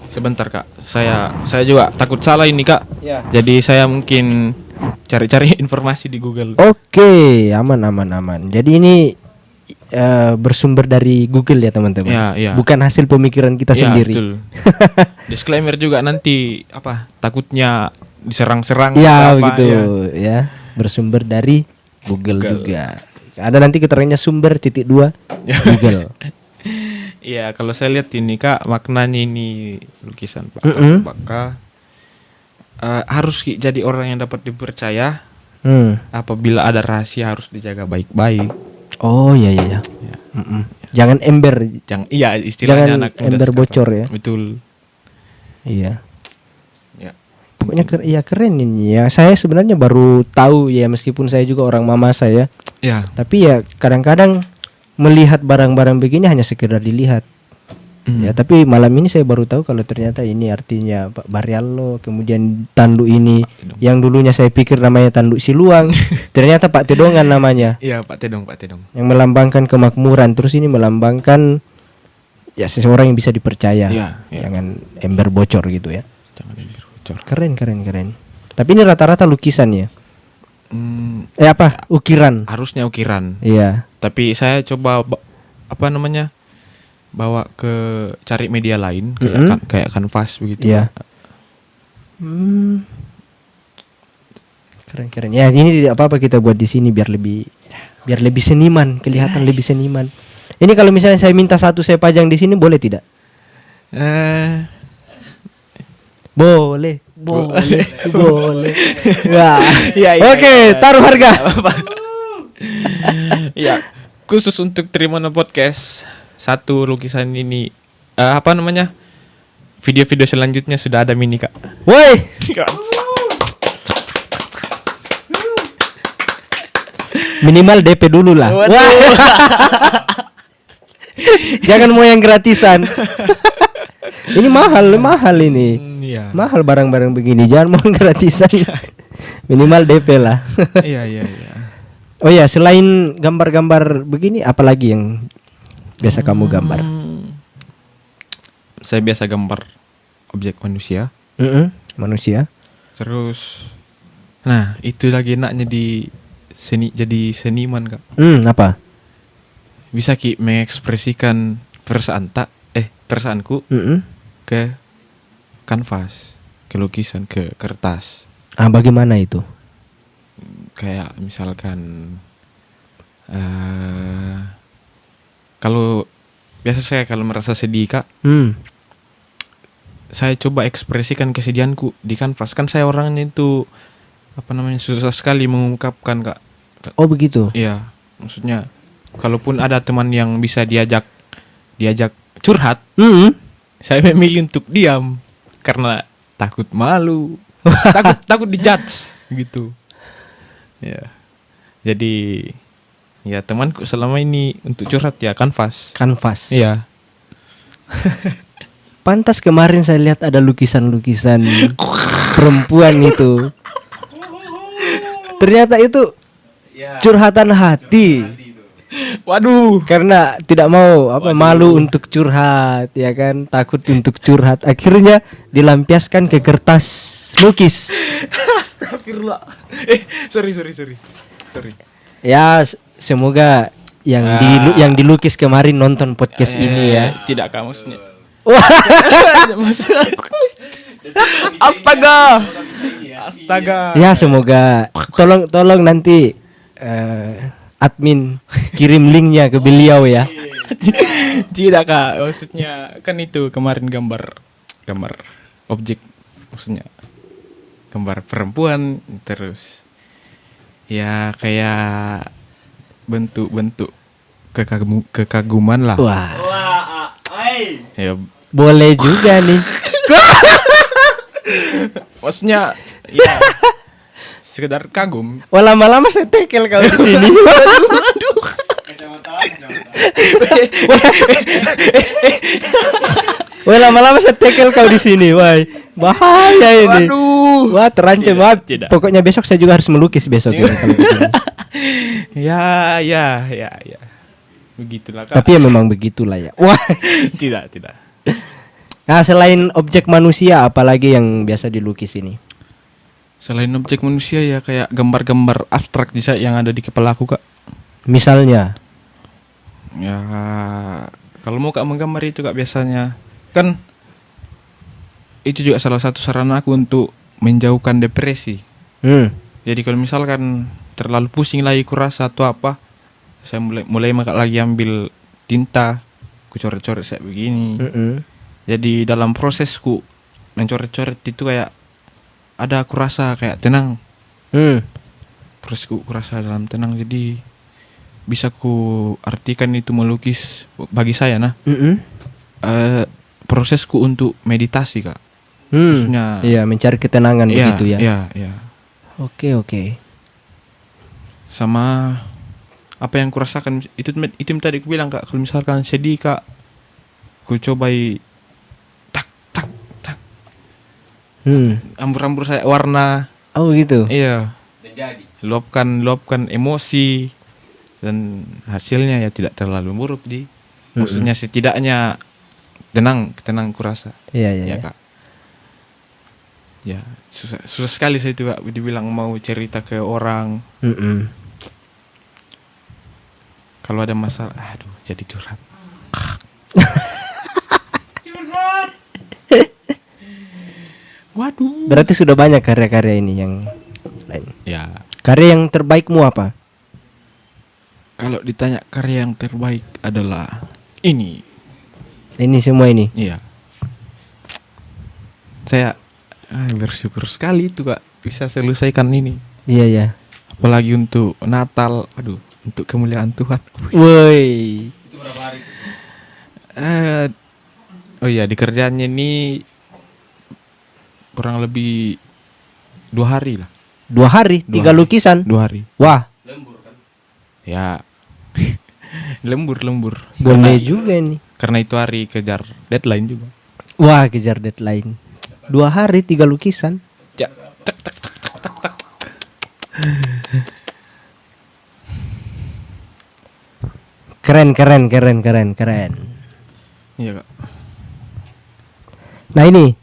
Sebentar, Kak. Saya juga takut salah ini, Kak. Ya. Jadi saya mungkin cari-cari informasi di Google. Oke, aman. Jadi ini bersumber dari Google ya, teman-teman. Ya. Bukan hasil pemikiran kita sendiri. Betul. Disclaimer juga nanti takutnya diserang-serang ya begitu ya. Bersumber dari Google juga. Ada nanti keterangannya sumber .2 Google. Iya, kalau saya lihat ini, Kak, maknanya ini lukisan Pak Baka harus jadi orang yang dapat dipercaya. Apabila ada rahasia harus dijaga baik-baik. Oh iya. Jangan ember. Istilahnya jangan anak ember bocor ya. Betul. Iya. Ya. Pokoknya keren ini ya. Saya sebenarnya baru tahu ya, meskipun saya juga orang mama saya. Ya. Tapi ya kadang-kadang melihat barang-barang begini hanya sekedar dilihat. Ya, tapi malam ini saya baru tahu kalau ternyata ini artinya Pak Barello, kemudian tanduk ini yang dulunya saya pikir namanya tanduk Siluang, ternyata Pak Tedongan namanya. Iya, Pak Tedong. Yang melambangkan kemakmuran, terus ini melambangkan ya seseorang yang bisa dipercaya. Ya. Jangan ember bocor gitu ya. Jangan ember bocor. Keren. Tapi ini rata-rata lukisan ya. Ukiran. Harusnya ukiran. Iya. Tapi saya coba bawa ke cari media lain kayak kanvas begitu. Iya. Keren. Ya, ini tidak apa-apa kita buat di sini biar lebih seniman, kelihatan lebih seniman. Ini kalau misalnya saya minta satu saya pajang di sini boleh tidak? Boleh. Wah. Oke, taruh harga. Ya, khusus untuk Trimono Podcast, satu lukisan ini video-video selanjutnya sudah ada mini, Kak. Woi. Minimal DP dulu lah. Jangan mau yang gratisan. Ini mahal ini. Iya. Mahal barang-barang begini, jangan mau gratisan. Minimal DP lah. Iya. Oh ya, selain gambar-gambar begini apalagi yang biasa kamu gambar? Saya biasa gambar objek manusia. Manusia. Terus itu lagi enaknya jadi seniman, Kak. Apa? Bisa mengekspresikan perasaanku ke kanvas, ke lukisan, ke kertas. Bagaimana itu? Kayak misalkan kalau biasa saya kalau merasa sedih, Kak, saya coba ekspresikan kesedihanku di kanvas. Kan saya orangnya itu susah sekali mengungkapkan, Kak. Oh begitu? Iya, maksudnya kalaupun ada teman yang bisa diajak curhat, saya memilih untuk diam karena takut malu. takut dijudge gitu. Ya. Jadi ya temanku selama ini untuk curhat ya kanvas. Iya. Pantas kemarin saya lihat ada lukisan-lukisan perempuan itu. Ternyata itu curhatan hati. Waduh. Karena tidak mau malu untuk curhat, ya kan, takut untuk curhat. Akhirnya dilampiaskan ke kertas lukis. Astagfirullah. Sorry. Ya, semoga yang dilukis kemarin nonton podcast ini ya. Tidak Kak, maksudnya. Astaga. Ya, semoga tolong nanti admin kirim linknya ke beliau ya. Tidak Kak, maksudnya kan itu kemarin gambar objek, maksudnya gambar perempuan, terus ya kayak bentuk kekaguman lah. Wah. Ya Boleh juga nih. maksudnya ya sekedar kagum. Wah, lama-lama saya tekel kau di sini. Wah, lama-lama saya tekel kau di sini, wah. Bahaya ini. Waduh. Wah, terancam banget. Tidak. Pokoknya besok saya juga harus melukis besok ini, kalau begini. Ya. Begitulah Kak. Tapi ya memang begitulah ya. Wah. Tidak. Nah, selain objek manusia, apalagi yang biasa dilukis ini? Selain objek manusia ya kayak gambar-gambar abstrak yang ada di kepala aku Kak. Misalnya? Ya kalau mau Kak menggambar itu Kak, biasanya kan itu juga salah satu sarana aku untuk menjauhkan depresi. Jadi kalau misalkan terlalu pusing lagi kurasa atau apa, saya mulai lagi ambil tinta, ku coret-coret kayak begini. Jadi dalam prosesku mencoret-coret itu kayak ada aku rasa kayak tenang. Prosesku kurasa dalam tenang, jadi bisa ku artikan itu melukis bagi saya prosesku untuk meditasi Kak. Maksudnya iya, mencari ketenangan begitu ya. Iya. Oke. Sama apa yang kurasakan itu yang tadi aku bilang Kak, kalau misalkan sedih Kak, ku cobai tak ambur-ambur saya warna. Oh gitu. Iya. Luapkan emosi, dan hasilnya ya tidak terlalu buruk maksudnya setidaknya tenang kurasa. Iya. Kak. Ya susah sekali saya itu Kak dibilang mau cerita ke orang. Kalau ada masalah, aduh jadi curhat. Waduh. Berarti sudah banyak karya-karya ini yang lain. Ya. Karya yang terbaikmu apa? Kalau ditanya karya yang terbaik adalah ini. Ini semua ini. Iya. Saya bersyukur sekali itu Kak bisa selesaikan ini. Iya. Apalagi untuk Natal, untuk kemuliaan Tuhan. Woi. Itu berapa hari? Oh iya, di kerjaannya ini kurang lebih 2 hari lah. 2 hari, 3 lukisan. 2 hari. Wah. Lembur kan? Ya. lembur. Boleh juga ini. Karena itu hari kejar deadline juga. Wah, kejar deadline. 2 hari 3 lukisan. Tak. Keren. Iya Kak. Nah ini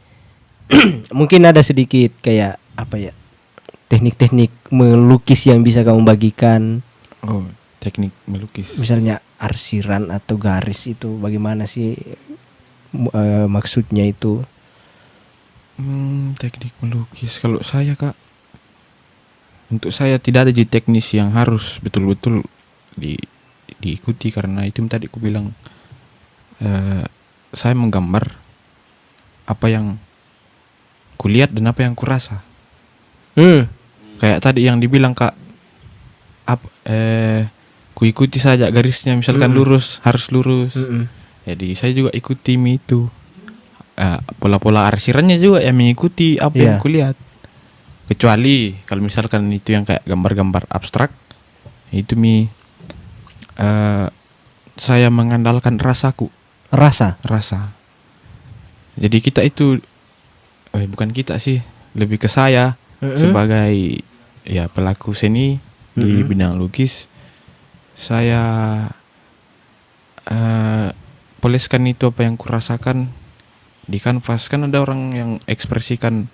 mungkin ada sedikit kayak apa ya, teknik-teknik melukis yang bisa kamu bagikan. Oh, teknik melukis. Misalnya arsiran atau garis itu bagaimana sih maksudnya itu? Teknik melukis kalau saya Kak, untuk saya tidak ada teknis yang harus betul-betul diikuti, karena itu tadi aku bilang saya menggambar apa yang kulihat dan apa yang kurasa. Kayak tadi yang dibilang Kak, ku ikuti saja garisnya, misalkan lurus harus lurus. Jadi saya juga ikuti itu. Pola-pola arsirannya juga yang mengikuti apa yang kulihat. Kecuali kalau misalkan itu yang kayak gambar-gambar abstrak, itu saya mengandalkan rasaku. Rasa. Jadi kita itu bukan kita sih, lebih ke saya sebagai ya pelaku seni di bidang lukis. Saya poleskan itu apa yang kurasakan di kanvas. Kan ada orang yang ekspresikan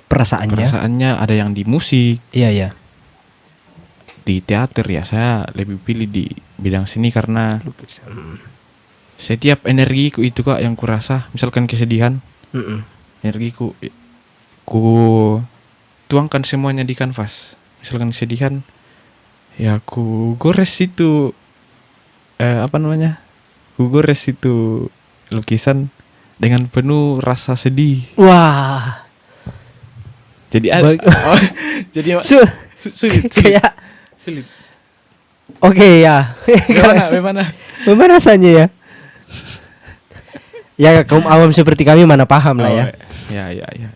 perasaannya, ada yang di musik, Iya. di teater. Ya saya lebih pilih di bidang seni karena setiap energiku itu kak yang kurasa, misalkan kesedihan, energiku ku tuangkan semuanya di kanvas. Misalkan kesedihan, ya ku gores itu ku gores itu lukisan dengan penuh rasa sedih. Wah. Jadi jadi sulit. Kayak Sulit. Oke ya. Bagaimana? Bagaimana rasanya ya? Ya kaum awam seperti kami mana paham lah ya. Ya.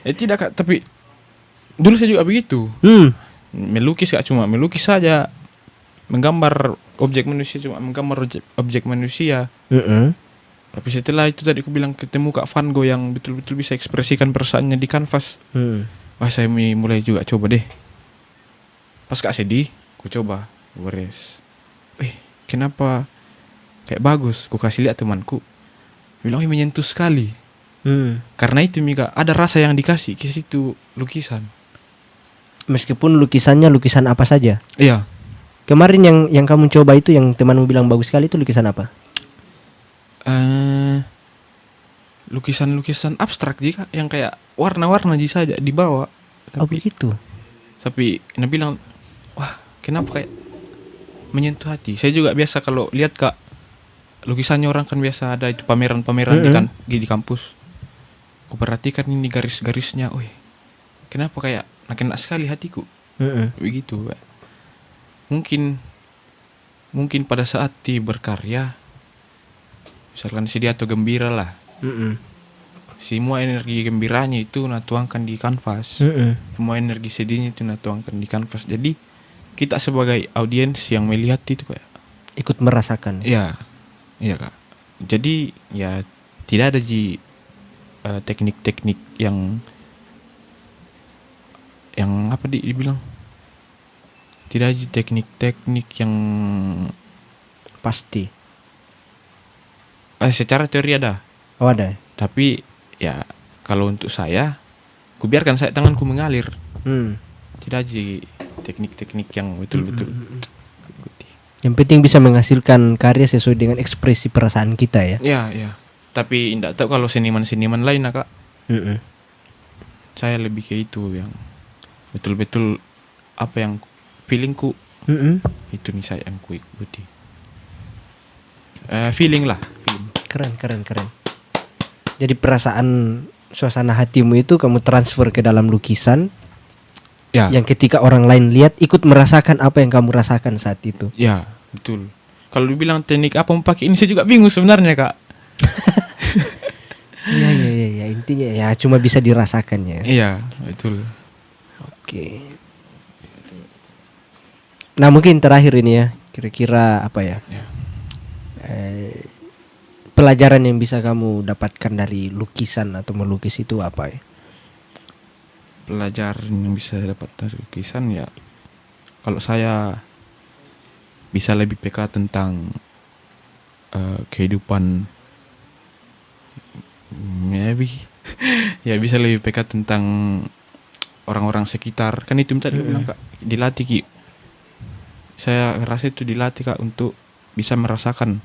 Tidak kak, tapi dulu saya juga begitu. Melukis gak cuma melukis saja, menggambar objek manusia cuma menggambar objek manusia. Tapi setelah itu tadi aku bilang ketemu Kak Van Gogh yang betul-betul bisa ekspresikan perasaannya di kanvas. Wah saya mulai juga coba deh. Pas Kak sedih, aku coba gores. Kenapa kayak bagus? Aku kasih lihat temanku. Bilang menyentuh sekali. Karena itu Mika, ada rasa yang dikasih ke situ lukisan. Meskipun lukisannya lukisan apa saja. Iya. Kemarin yang kamu coba itu yang temanmu bilang bagus sekali itu lukisan apa? Lukisan abstrak jika yang kayak warna-warna saja dibawa. Begitu. Tapi dia bilang, wah kenapa kayak menyentuh hati. Saya juga biasa kalau lihat kak lukisannya orang kan biasa ada itu pameran-pameran di kampus. Aku perhatikan ini garis-garisnya, kenapa kayak kena sekali hatiku. Begitu. Mungkin pada saat berkarya, misalkan sedih atau gembira lah, semua energi gembiranya itu natuangkan di kanvas, semua energi sedihnya itu natuangkan di kanvas. Jadi kita sebagai audiens yang melihat itu kayak ikut merasakan. Iya kak. Jadi ya tidak ada teknik-teknik yang apa dibilang, tidak ada teknik-teknik yang pasti. Secara teori ada. Ada. Tapi ya kalau untuk saya, ku biarkan tanganku mengalir. Tidak ada teknik-teknik yang betul-betul. Yang penting bisa menghasilkan karya sesuai dengan ekspresi perasaan kita ya. Iya. Tapi tidak tahu kalau seniman-seniman lain kak. Saya lebih ke itu yang betul-betul apa yang feelingku. Itu nih saya yang ku ikuti. Feeling lah. Keren. Jadi perasaan suasana hatimu itu kamu transfer ke dalam lukisan. Ya. Yang ketika orang lain lihat ikut merasakan apa yang kamu rasakan saat itu. Ya, betul. Kalau dibilang teknik apa pakai ini saya juga bingung sebenarnya, Kak. Iya, intinya ya cuma bisa dirasakan ya. Iya, betul. Oke. Nah, mungkin terakhir ini ya, kira-kira apa ya? Pelajaran yang bisa kamu dapatkan dari lukisan atau melukis itu apa ya? Pelajaran yang bisa dapat dari lukisan ya, kalau saya bisa lebih peka tentang kehidupan, ya bisa lebih peka tentang orang-orang sekitar. Kan itu tadi bilang Kak, dilatih Ki. Saya rasa itu dilatih Kak untuk bisa merasakan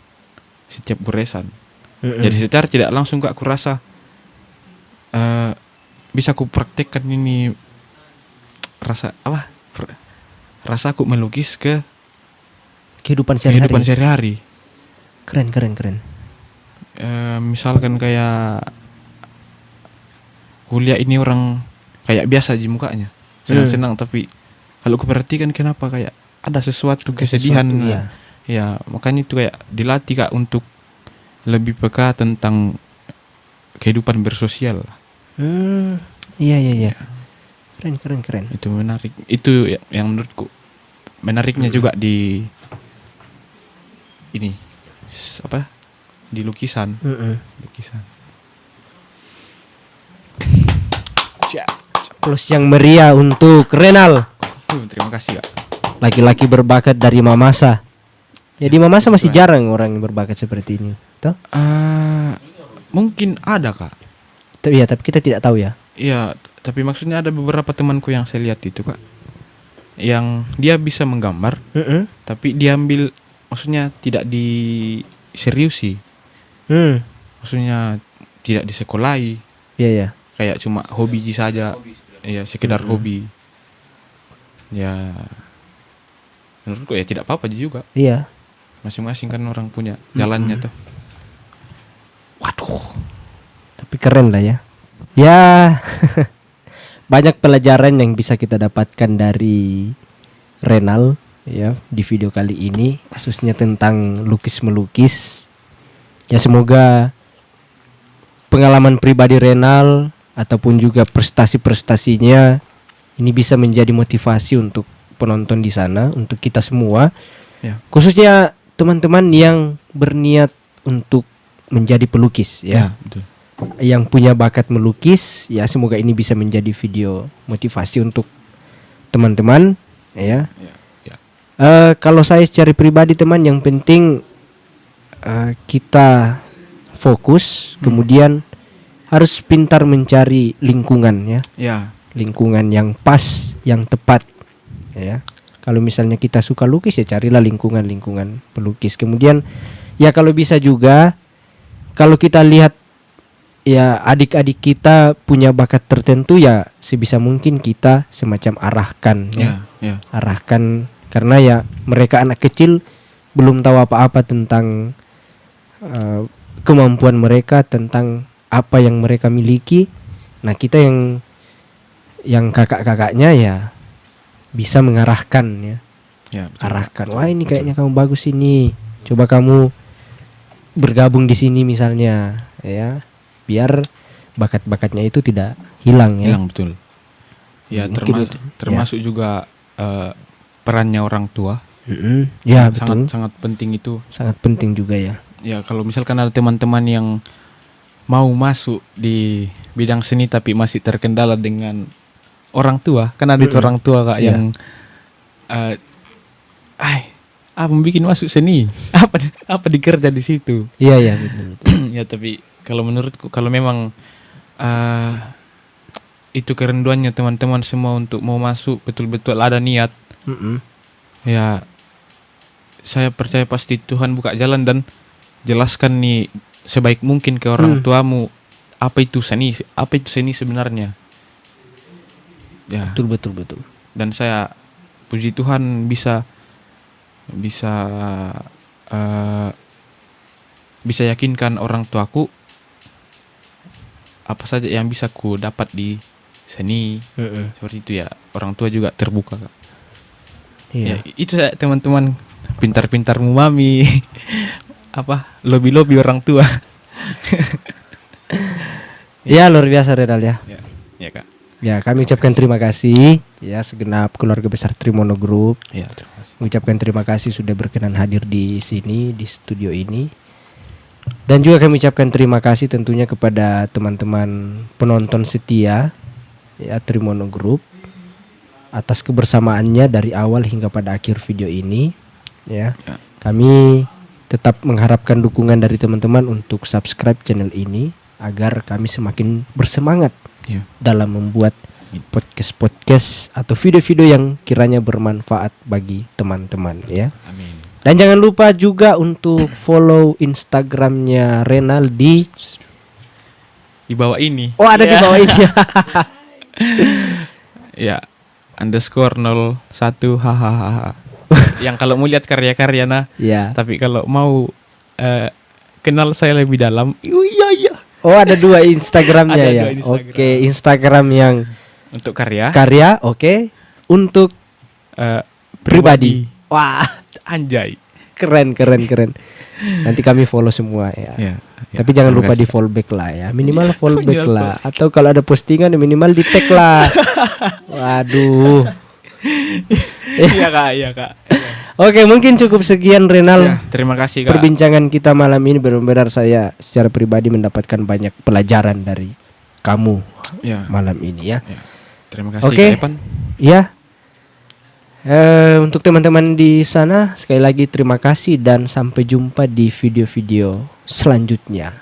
setiap goresan. Jadi secara tidak langsung Kak aku rasa bisa aku praktekkan ini rasa aku melukis ke kehidupan sehari-hari. Keren. Misalkan kayak kuliah ini orang kayak biasa aja mukanya, senang-senang, tapi kalau aku perhatikan kenapa kayak ada sesuatu kesedihan. Ya makanya itu kayak dilatih Kak untuk lebih peka tentang kehidupan bersosial. Iya. Keren. Itu menarik. Itu yang menurutku menariknya juga di ini apa? Di lukisan. Lukisan. Plus yang meriah untuk Renal. Terima kasih, Kak. Laki-laki berbakat dari Mamasa. Ya di Mamasa masih jarang orang yang berbakat seperti ini. Tuh? Mungkin ada, Kak. Iya, tapi kita tidak tahu ya. Iya, tapi maksudnya ada beberapa temanku yang saya lihat itu, Kak. Yang dia bisa menggambar, tapi diambil, maksudnya tidak diseriusi. Maksudnya tidak disekolahi. Iya. Kayak cuma hobi saja. Iya, sekedar hobi. Ya, menurutku ya tidak apa-apa juga. Iya. Masing-masing kan orang punya jalannya tuh. Waduh. Tapi keren lah ya. Ya, banyak pelajaran yang bisa kita dapatkan dari Renal ya di video kali ini, khususnya tentang lukis-melukis. Ya semoga pengalaman pribadi Renal ataupun juga prestasi-prestasinya ini bisa menjadi motivasi untuk penonton di sana, untuk kita semua. Ya. Khususnya teman-teman yang berniat untuk menjadi pelukis ya. Betul. Yang punya bakat melukis, ya semoga ini bisa menjadi video motivasi untuk teman-teman ya. Kalau saya secara pribadi teman, yang penting kita fokus, kemudian harus pintar mencari lingkungan ya. Lingkungan yang pas, yang tepat ya. Kalau misalnya kita suka lukis ya carilah lingkungan pelukis. Kemudian ya kalau bisa juga, kalau kita lihat ya adik-adik kita punya bakat tertentu, ya sebisa mungkin kita semacam arahkan ya. Arahkan, karena ya mereka anak kecil belum tahu apa-apa tentang kemampuan mereka, tentang apa yang mereka miliki. Nah kita yang kakak-kakaknya ya bisa mengarahkan ya. Arahkan, wah ini kayaknya kamu bagus ini, coba kamu bergabung di sini misalnya ya, biar bakat-bakatnya itu tidak hilang ya. Hilang, betul. Ya termasuk juga perannya orang tua. Ya betul. Sangat penting itu. Sangat penting juga ya. Ya kalau misalkan ada teman-teman yang mau masuk di bidang seni tapi masih terkendala dengan orang tua, kan ada itu orang tua Kak yang membuat masuk seni, apa dikerja di situ. Iya betul. Ya tapi kalau menurutku, kalau memang itu kerinduannya teman-teman semua untuk mau masuk, betul-betul ada niat, ya saya percaya pasti Tuhan buka jalan dan jelaskan nih sebaik mungkin ke orang tuamu apa itu seni sebenarnya. Ya. Betul. Dan saya puji Tuhan bisa yakinkan orang tuaku apa saja yang bisa ku dapat di seni. Seperti itu ya, orang tua juga terbuka Kak. Ya, itu saya teman-teman, pintar-pintarmu mami. Lobi orang tua. Ya luar biasa Renal ya. Ya Kak. Ya kami ucapkan terima kasih ya segenap keluarga besar Trimono Group. Ya terima kasih. Mengucapkan terima kasih sudah berkenan hadir di sini, di studio ini. Dan juga kami ucapkan terima kasih tentunya kepada teman-teman penonton setia ya Trimono Group atas kebersamaannya dari awal hingga pada akhir video ini ya. Kami tetap mengharapkan dukungan dari teman-teman untuk subscribe channel ini agar kami semakin bersemangat dalam membuat podcast atau video-video yang kiranya bermanfaat bagi teman-teman ya. Amin. Dan jangan lupa juga untuk follow Instagramnya Renal di bawah ini. Oh ada di bawah ini. Ya _01 hahaha. Yang kalau mau lihat karya-karya tapi kalau mau kenal saya lebih dalam, iya. Oh ada dua Instagramnya ya. Instagram. Oke, Instagram yang untuk karya, oke. Untuk pribadi. Wah, anjay. Keren. Nanti kami follow semua ya. Ya, Tapi jangan lupa di follow back lah ya. Minimal follow back lah. Atau kalau ada postingan minimal di tag lah. Waduh. Iya kak. Oke, mungkin cukup sekian Renal. Ya, terima kasih kak. Perbincangan kita malam ini benar-benar saya secara pribadi mendapatkan banyak pelajaran dari kamu malam ini ya. Terima kasih Kak Evan. Ya. Untuk teman-teman di sana sekali lagi terima kasih dan sampai jumpa di video-video selanjutnya.